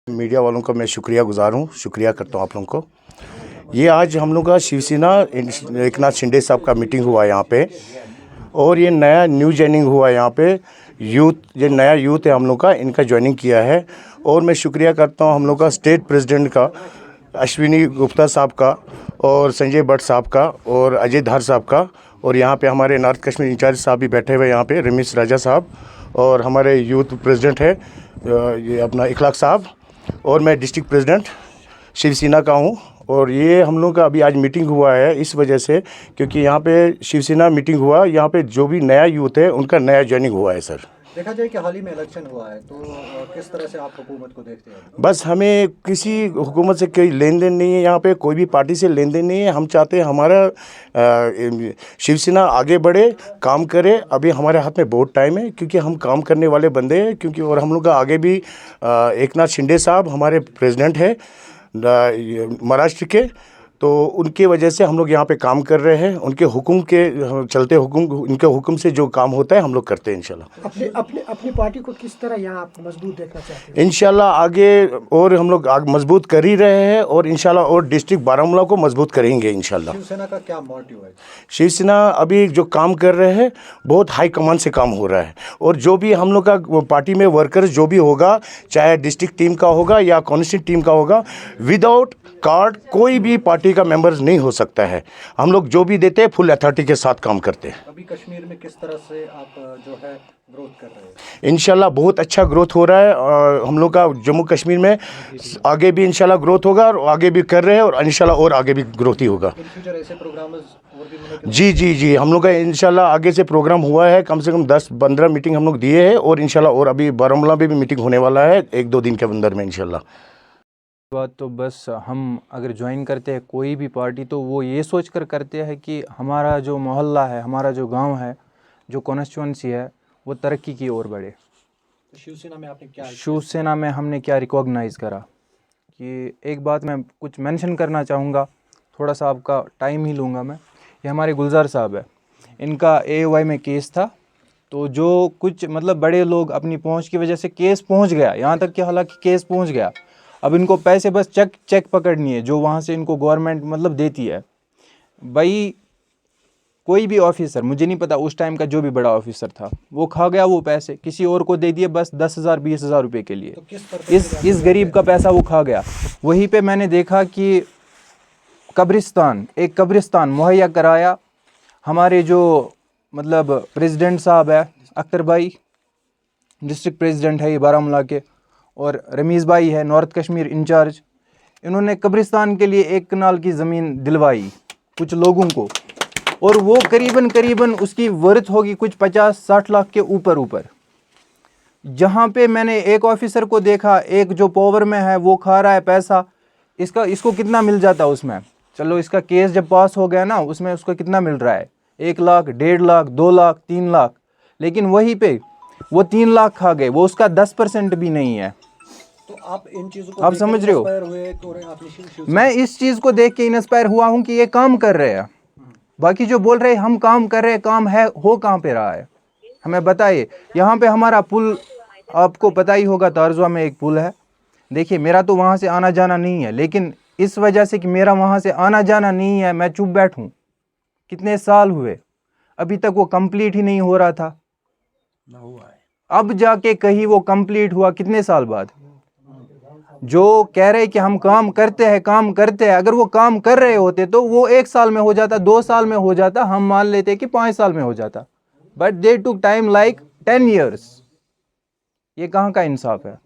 Media वालों का मैं शुक्रिया करता हूँ आप लोगों को। ये आज हम लोग का शिवसेना एकनाथ शिंदे साहब का मीटिंग हुआ यहाँ पे, और ये नया न्यू ज्वाइनिंग हुआ यहाँ पे यूथ, ये नया यूथ है हम लोग का, इनका ज्वाइनिंग किया है। और मैं शुक्रिया करता हूँ हम लोग का स्टेट प्रेसिडेंट का, अश्विनी गुप्ता साहब का, और संजय भट्ट साहब का, और अजय धार साहब का, और यहाँ पे हमारे नॉर्थ कश्मीर इंचार्ज साहब भी बैठे हुए यहाँ पे, रमेश राजा साहब, और हमारे यूथ प्रेसिडेंट है ये अपना इखलाक साहब, और मैं डिस्ट्रिक्ट प्रेसिडेंट शिवसेना का हूँ। और ये हम लोग का अभी आज मीटिंग हुआ है इस वजह से, क्योंकि यहाँ पे शिवसेना मीटिंग हुआ, यहाँ पे जो भी नया यूथ है उनका नया ज्वाइनिंग हुआ है सर। देखा जाए कि हाल ही में इलेक्शन हुआ है, तो किस तरह से आप हुकूमत को देखते हैं? बस हमें किसी हुकूमत से कोई लेन देन नहीं है, यहाँ पे कोई भी पार्टी से लेन देन नहीं है। हम चाहते हैं हमारा शिवसेना आगे बढ़े, काम करे। अभी हमारे हाथ में बहुत टाइम है, क्योंकि हम काम करने वाले बंदे हैं, क्योंकि और हम लोग का आगे भी एकनाथ शिंदे साहब हमारे प्रेसिडेंट है महाराष्ट्र के, तो उनके वजह से हम लोग यहाँ पे काम कर रहे हैं। उनके हुक्म के चलते, उनके हुक्म से जो काम होता है हम लोग करते हैं इंशाल्लाह। अपनी पार्टी को किस तरह यहाँ आप मजबूत देखना चाहते हैं? इंशाल्लाह आगे और हम लोग मजबूत कर ही रहे हैं, और इंशाल्लाह और डिस्ट्रिक्ट बारामूला को मजबूत करेंगे इंशाल्लाह। शिवसेना का क्या मोटिव है? शिवसेना अभी जो काम कर रहे हैं बहुत हाई कमान से काम हो रहा है, और जो भी हम लोग का पार्टी में वर्कर्स जो भी होगा, चाहे डिस्ट्रिक्ट टीम का होगा या कॉन्स्टिट्यूंट टीम का होगा, विदाउट कार्ड कोई भी पार्टी का मेंबर्स नहीं हो सकता है। हम लोग जो भी देते हैं फुल अथॉरिटी के साथ काम करते हैं। अभी कश्मीर में किस तरह से आप जो है ग्रोथ कर रहे हैं? इंशाल्लाह बहुत अच्छा ग्रोथ हो रहा है, और हम लोग का जम्मू कश्मीर में आगे भी इंशाल्लाह ग्रोथ होगा, और आगे भी कर रहे हैं, और इंशाल्लाह और आगे भी ग्रोथ ही होगा। इन फ्यूचर ऐसे प्रोग्राम और भी होने के? जी, हम लोग का इंशाल्लाह आगे से प्रोग्राम हुआ है, कम से कम 10-15 मीटिंग हम लोग दिए हैं, और इंशाल्लाह और अभी बारामूला में भी मीटिंग होने वाला है 1-2 दिन के अंदर में इंशाल्लाह। बात तो बस हम अगर ज्वाइन करते हैं कोई भी पार्टी, तो वो ये सोच कर करते हैं कि हमारा जो मोहल्ला है, हमारा जो गांव है, जो कॉन्स्टिट्यूंसी है, वो तरक्की की ओर बढ़े। तो शिवसेना में आपने क्या? शिवसेना में हमने क्या रिकॉग्नाइज़ करा कि एक बात मैं कुछ मेंशन करना चाहूँगा, थोड़ा सा आपका टाइम ही लूँगा मैं। ये हमारे गुलजार साहब है, इनका AOI में केस था, तो जो कुछ मतलब बड़े लोग अपनी पहुँच की वजह से केस पहुँच गया, यहाँ तक कि हालांकि केस पहुँच गया, अब इनको पैसे बस चेक पकड़नी है जो वहाँ से इनको गवर्नमेंट मतलब देती है। भाई कोई भी ऑफिसर, मुझे नहीं पता उस टाइम का जो भी बड़ा ऑफिसर था, वो खा गया वो पैसे, किसी और को दे दिए बस 10,000-20,000 रुपये के लिए। तो इस गरीब का पैसा वो खा गया। वहीं पे मैंने देखा कि एक कब्रिस्तान मुहैया कराया हमारे जो मतलब प्रेसिडेंट साहब है, अख्तर भाई डिस्ट्रिक्ट प्रेसिडेंट है ये बारामूला के, और रमीज़ भाई है नॉर्थ कश्मीर इंचार्ज। इन्होंने कब्रिस्तान के लिए 1 कनाल की ज़मीन दिलवाई कुछ लोगों को, और वो करीबन उसकी वर्थ होगी कुछ 50-60 लाख के ऊपर। जहाँ पे मैंने एक ऑफिसर को देखा, एक जो पावर में है वो खा रहा है पैसा, इसको कितना मिल जाता उसमें? चलो इसका केस जब पास हो गया ना, उसमें उसको कितना मिल रहा है? 1 लाख, 1.5 लाख, 2 लाख, 3 लाख। लेकिन वहीं पे वो 3 लाख खा गए, वो उसका 10% भी नहीं है। तो आप इन चीज़ों को आप समझ रहे हो? तो मैं इस चीज़ को देख के इंस्पायर हुआ हूँ कि ये काम कर रहे हैं। बाकी जो बोल रहे हैं हम काम कर रहे हैं, काम है हो कहाँ पे रहा है हमें बताइए। यहाँ पे हमारा पुल आपको पता ही होगा, तारजुआ में एक पुल है। देखिए मेरा तो वहाँ से आना जाना नहीं है, लेकिन इस वजह से कि मेरा वहाँ से आना जाना नहीं है, मैं चुप बैठूँ। कितने साल हुए अभी तक वो कंप्लीट ही नहीं हो रहा था, अब जाके कहीं वो कंप्लीट हुआ कितने साल बाद। जो कह रहे कि हम काम करते हैं, अगर वो काम कर रहे होते तो वो 1 साल में हो जाता, 2 साल में हो जाता, हम मान लेते कि 5 साल में हो जाता, but they took time like 10 years। ये कहाँ का इंसाफ है?